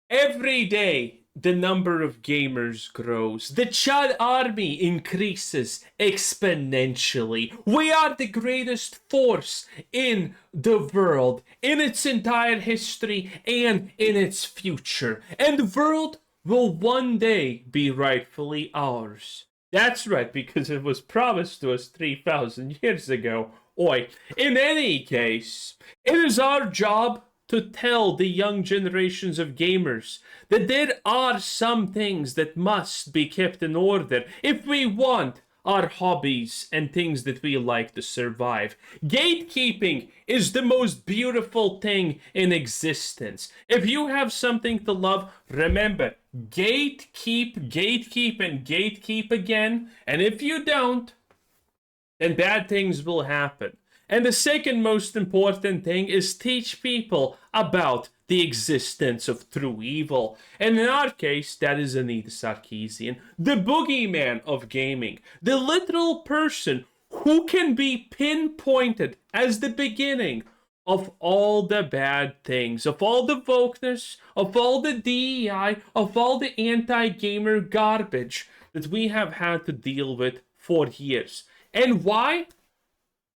Every day, the number of gamers grows. The Chad army increases exponentially. We are the greatest force in the world, in its entire history, and in its future. And the world will one day be rightfully ours. That's right, because it was promised to us 3,000 years ago. Oi, in any case, it is our job to tell the young generations of gamers that there are some things that must be kept in order if we want our hobbies and things that we like to survive. Gatekeeping is the most beautiful thing in existence. If you have something to love, remember, gatekeep, and gatekeep again. And if you don't, then bad things will happen. And the second most important thing is teach people about the existence of true evil. And in our case, that is Anita Sarkeesian, the boogeyman of gaming, the literal person who can be pinpointed as the beginning of all the bad things, of all the wokeness, of all the DEI, of all the anti-gamer garbage that we have had to deal with for years. And why?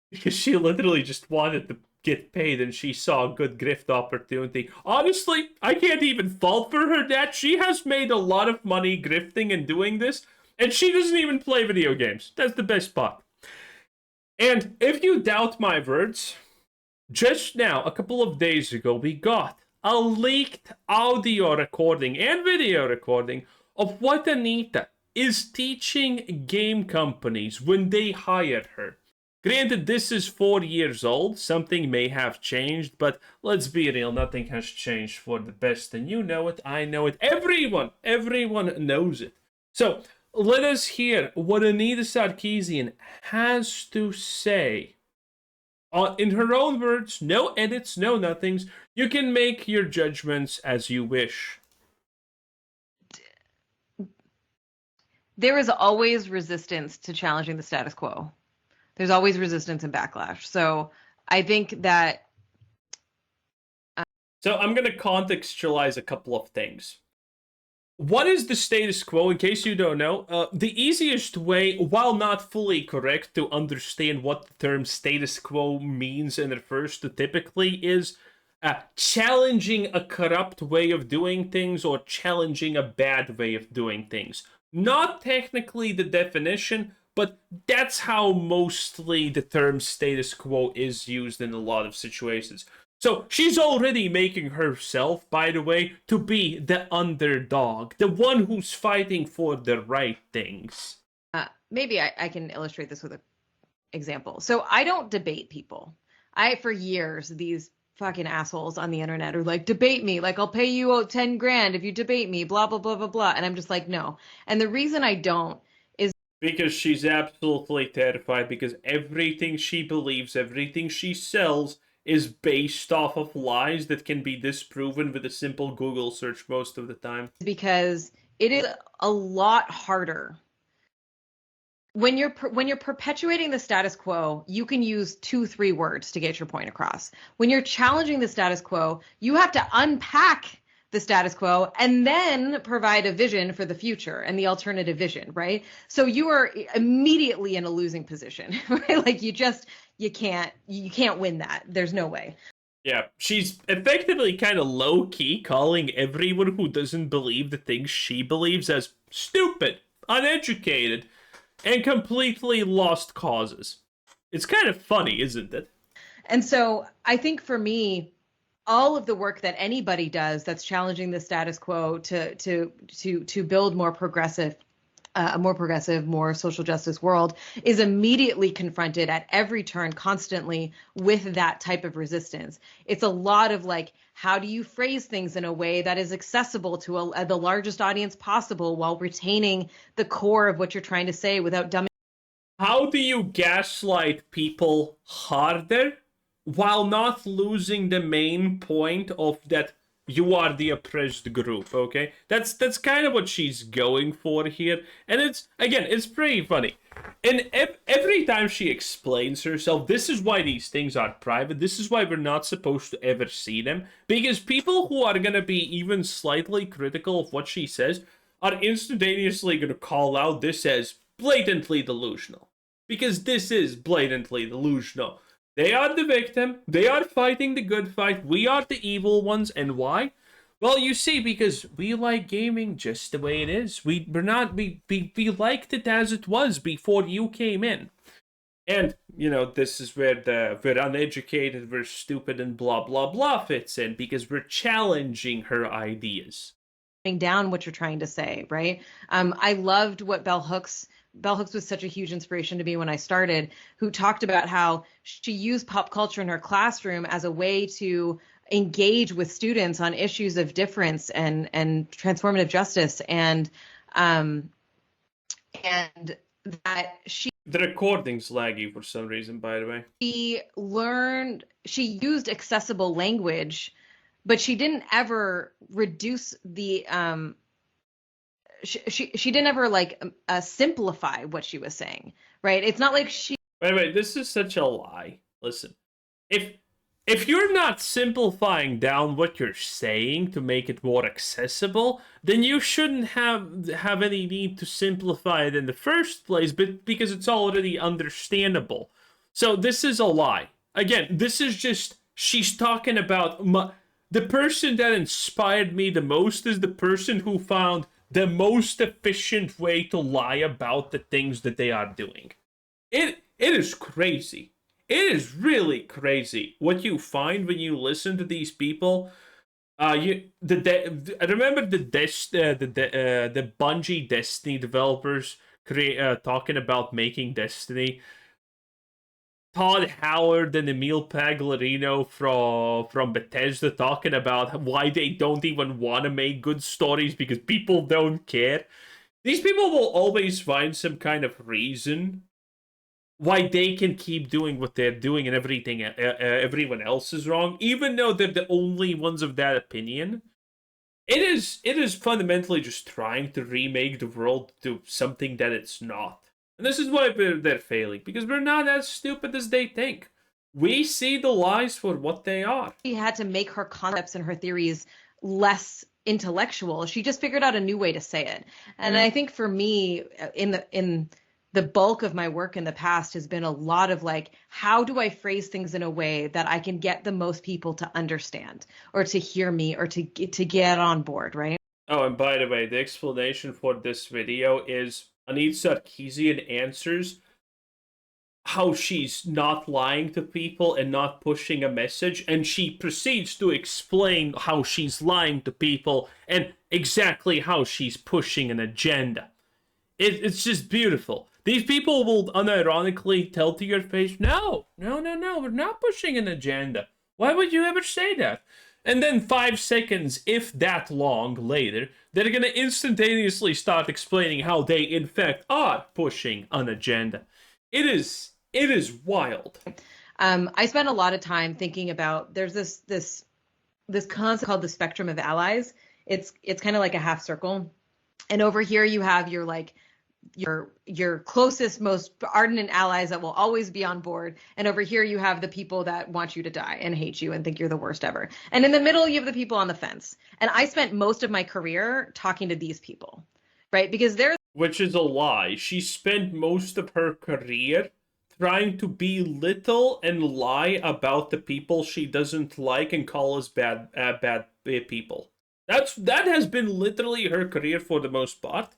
Because she literally just wanted to get paid and she saw a good grift opportunity. Honestly, I can't even fault for her that. She has made a lot of money grifting and doing this, and she doesn't even play video games. That's the best part. And if you doubt my words, just now, a couple of days ago, we got a leaked audio recording and video recording of what Anita is teaching game companies when they hire her. Granted, this is 4 years old. Something may have changed, but let's be real, nothing has changed for the best. And you know it, I know it, everyone knows it. So, let us hear what Anita Sarkeesian has to say. In her own words, no edits, no nothings. You can make your judgments as you wish. There is always resistance to challenging the status quo. There's always resistance and backlash. So I think that... So I'm going to contextualize a couple of things. What is the status quo, in case you don't know? The easiest way, while not fully correct, to understand what the term status quo means and refers to typically is challenging a corrupt way of doing things or challenging a bad way of doing things. Not technically the definition, but that's how mostly the term status quo is used in a lot of situations. So she's already making herself, by the way, to be the underdog, the one who's fighting for the right things. Maybe I can illustrate this with an example. So I don't debate people. For years, these fucking assholes on the internet are like, debate me, like I'll pay you 10 grand if you debate me, blah, blah, blah, blah, blah. And I'm just like, no. And the reason I don't is because she's absolutely terrified, because everything she believes, everything she sells is based off of lies that can be disproven with a simple Google search most of the time. Because it is a lot harder. When you're perpetuating the status quo, you can use 2-3 words to get your point across. When you're challenging the status quo, you have to unpack the status quo and then provide a vision for the future and the alternative vision, right? So you are immediately in a losing position, right? Like you can't win that. There's no way. Yeah, she's effectively kind of low-key calling everyone who doesn't believe the things she believes as stupid, uneducated, and completely lost causes. It's kind of funny, isn't it? And so I think for me, all of the work that anybody does that's challenging the status quo to build more progressive, a more progressive, more social justice world is immediately confronted at every turn constantly with that type of resistance. It's a lot of like, how do you phrase things in a way that is accessible to the largest audience possible while retaining the core of what you're trying to say without dumbing? How do you gaslight people harder while not losing the main point of that you are the oppressed group, okay? That's kind of what she's going for here. And it's pretty funny. And every time she explains herself, this is why these things are private. This is why we're not supposed to ever see them. Because people who are going to be even slightly critical of what she says are instantaneously going to call out this as blatantly delusional. Because this is blatantly delusional. They are the victim. They are fighting the good fight. We are the evil ones. And why? Well, you see, because we like gaming just the way it is. We liked it as it was before you came in. And, this is where we're uneducated, we're stupid, and blah, blah, blah fits in, because we're challenging her ideas. Down what you're trying to say, right? I loved what Bell Hooks was such a huge inspiration to me when I started, who talked about how she used pop culture in her classroom as a way to engage with students on issues of difference and transformative justice, and that she... The recording's laggy for some reason, by the way. She used accessible language, but she didn't ever reduce the she didn't ever simplify what she was saying, right? It's not like she... Wait, this is such a lie. Listen, if you're not simplifying down what you're saying to make it more accessible, then you shouldn't have any need to simplify it in the first place, but because it's already understandable. So this is a lie. Again, this is just, she's talking about the person that inspired me the most is the person who found the most efficient way to lie about the things that they are doing. It is crazy. It is really crazy what you find when you listen to these people. I remember the Bungie Destiny developers talking about making Destiny. Todd Howard and Emil Paglarino from Bethesda talking about why they don't even want to make good stories because people don't care. These people will always find some kind of reason why they can keep doing what they're doing and everyone else is wrong, even though they're the only ones of that opinion. It is fundamentally just trying to remake the world to something that it's not. And this is why they're failing, because we're not as stupid as they think. We see the lies for what they are. She had to make her concepts and her theories less intellectual. She just figured out a new way to say it. And I think for me, in the bulk of my work in the past has been a lot of how do I phrase things in a way that I can get the most people to understand or to hear me or to get on board, right? Oh, and by the way, the explanation for this video is Anita Sarkeesian answers how she's not lying to people and not pushing a message, and she proceeds to explain how she's lying to people and exactly how she's pushing an agenda. It's just beautiful. These people will unironically tell to your face, no, we're not pushing an agenda. Why would you ever say that? And then 5 seconds, if that long later, they're going to instantaneously start explaining how they, in fact, are pushing an agenda. It is wild. I spent a lot of time thinking about, there's this concept called the spectrum of allies. It's kind of like a half circle. And over here you have your closest, most ardent allies that will always be on board. And over here you have the people that want you to die and hate you and think you're the worst ever. And in the middle, you have the people on the fence. And I spent most of my career talking to these people, right? Because which is a lie. She spent most of her career trying to belittle and lie about the people she doesn't like and call us bad people. That has been literally her career for the most part.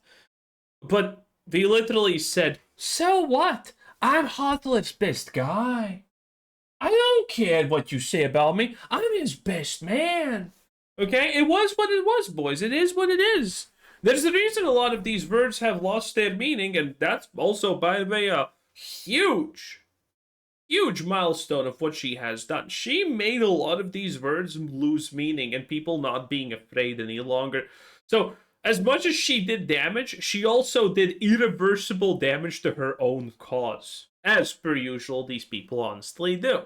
But they literally said, so what? I'm Hotlet's best guy. I don't care what you say about me. I'm his best man. Okay? It was what it was, boys. It is what it is. There's a reason a lot of these words have lost their meaning, and that's also, by the way, a huge milestone of what she has done. She made a lot of these words lose meaning and people not being afraid any longer. So, as much as she did damage, she also did irreversible damage to her own cause. As per usual, these people honestly do.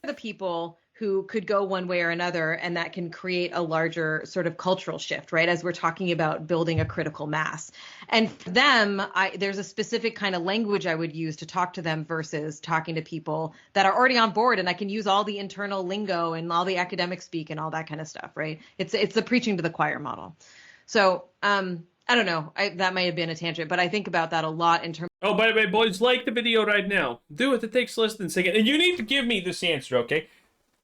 The people who could go one way or another, and that can create a larger sort of cultural shift, right? As we're talking about building a critical mass. And for them, there's a specific kind of language I would use to talk to them versus talking to people that are already on board, and I can use all the internal lingo and all the academic speak and all that kind of stuff, right? It's the preaching to the choir model. So I don't know, that might have been a tangent, but I think about that a lot in terms. Oh, by the way, boys, like the video right now. Do it. It takes less than a second. And you need to give me this answer, okay?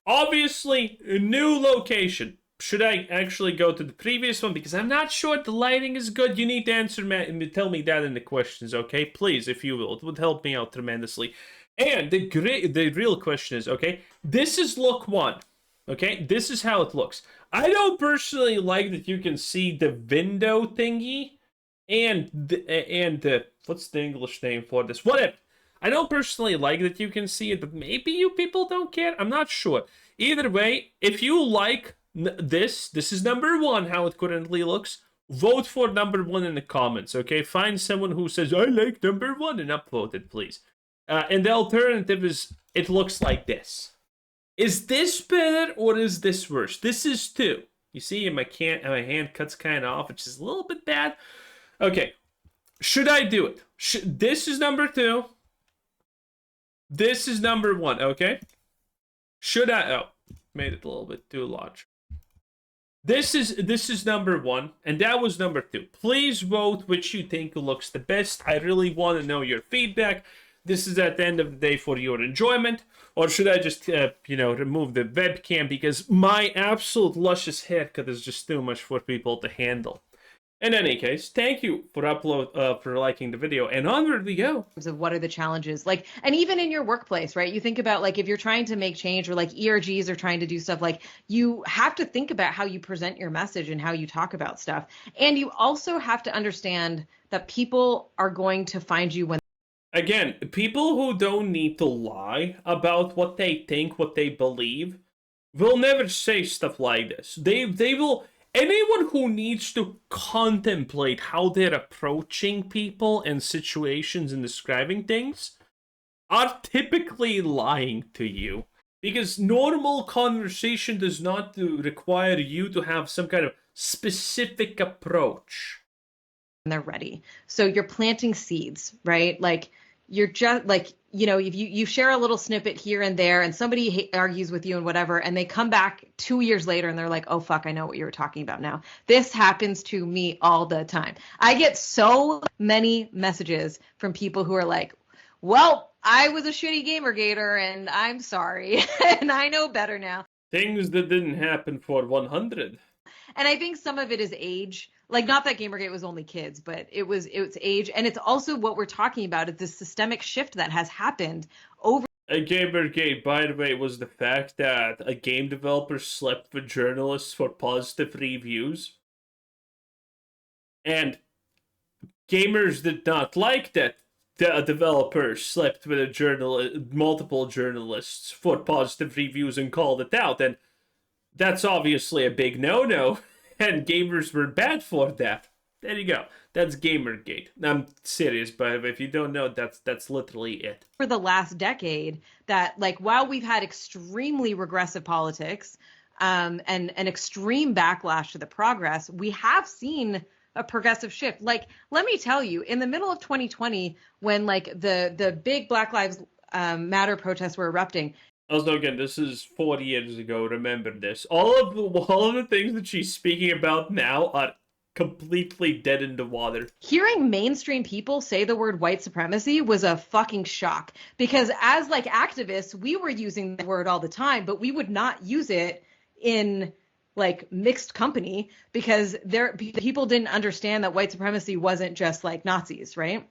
Obviously, a new location. Should I actually go to the previous one? Because I'm not sure the lighting is good. You need to answer me, tell me that in the questions, okay? Please, if you will. It would help me out tremendously. And the real question is, okay? This is look one. Okay? This is how it looks. I don't personally like that you can see the window thingy and the what's the English name for this? Whatever. I don't personally like that you can see it, but maybe you people don't care. I'm not sure. Either way, if you like this is number one, how it currently looks. Vote for number one in the comments, okay? Find someone who says, I like number one, and upvote it, please. And the alternative is, it looks like this. Is this better or is this worse? This is 2. You see, my hand cuts kind of off, which is a little bit bad. Okay. Should I do it? This is number 2. This is number 1, okay? Should I? Oh, made it a little bit too large. This is number 1, and that was number 2. Please vote which you think looks the best. I really want to know your feedback. This is at the end of the day for your enjoyment. Or should I just, remove the webcam because my absolute luscious haircut is just too much for people to handle. In any case, thank you for liking the video, and onward we go. Of what are the challenges, like, and even in your workplace, right? You think about, like, if you're trying to make change, or like ERGs are trying to do stuff, like, you have to think about how you present your message and how you talk about stuff. And you also have to understand that people are going to find you when. Again, people who don't need to lie about what they think, what they believe, will never say stuff like this. They will. Anyone who needs to contemplate how they're approaching people and situations and describing things are typically lying to you. Because normal conversation does not require you to have some kind of specific approach. They're ready. So you're planting seeds, right? Like, you're just like, if you share a little snippet here and there and somebody argues with you and whatever, and they come back 2 years later and they're like, oh, fuck, I know what you were talking about now. This happens to me all the time. I get so many messages from people who are like, well, I was a shitty Gamergater and I'm sorry and I know better now. Things that didn't happen for 100. And I think some of it is age. Like, not that Gamergate was only kids, but it's age. And it's also what we're talking about is this systemic shift that has happened over. Gamergate, by the way, was the fact that a game developer slept with journalists for positive reviews. And gamers did not like that the developer slept with multiple journalists for positive reviews and called it out. And that's obviously a big no-no. And gamers were bad for that. There you go. That's Gamergate. I'm serious, but if you don't know, that's literally it. For the last decade, that, like, while we've had extremely regressive politics and an extreme backlash to the progress, we have seen a progressive shift. Like, let me tell you, in the middle of 2020, when, like, the big Black Lives Matter protests were erupting. Also, again, this is 40 years ago. Remember this. All of the things that she's speaking about now are completely dead in the water. Hearing mainstream people say the word white supremacy was a fucking shock, because as, like, activists, we were using the word all the time, but we would not use it in, like, mixed company, because people didn't understand that white supremacy wasn't just, like, Nazis, right?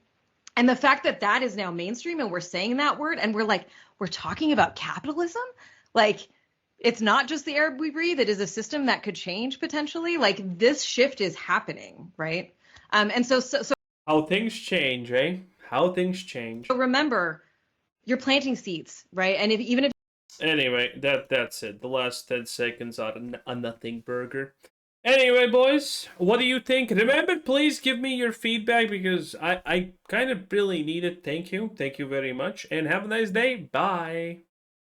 And the fact that that is now mainstream and we're saying that word and we're talking about capitalism, like, it's not just the air we breathe. It is a system that could change potentially. Like, this shift is happening, right? And so how things change, eh? How things change. So remember, you're planting seeds, right? And even if. Anyway, that's it. The last 10 seconds are a nothing burger. Anyway, boys, what do you think? Remember, please give me your feedback because I kind of really need it. Thank you. Thank you very much. And have a nice day. Bye.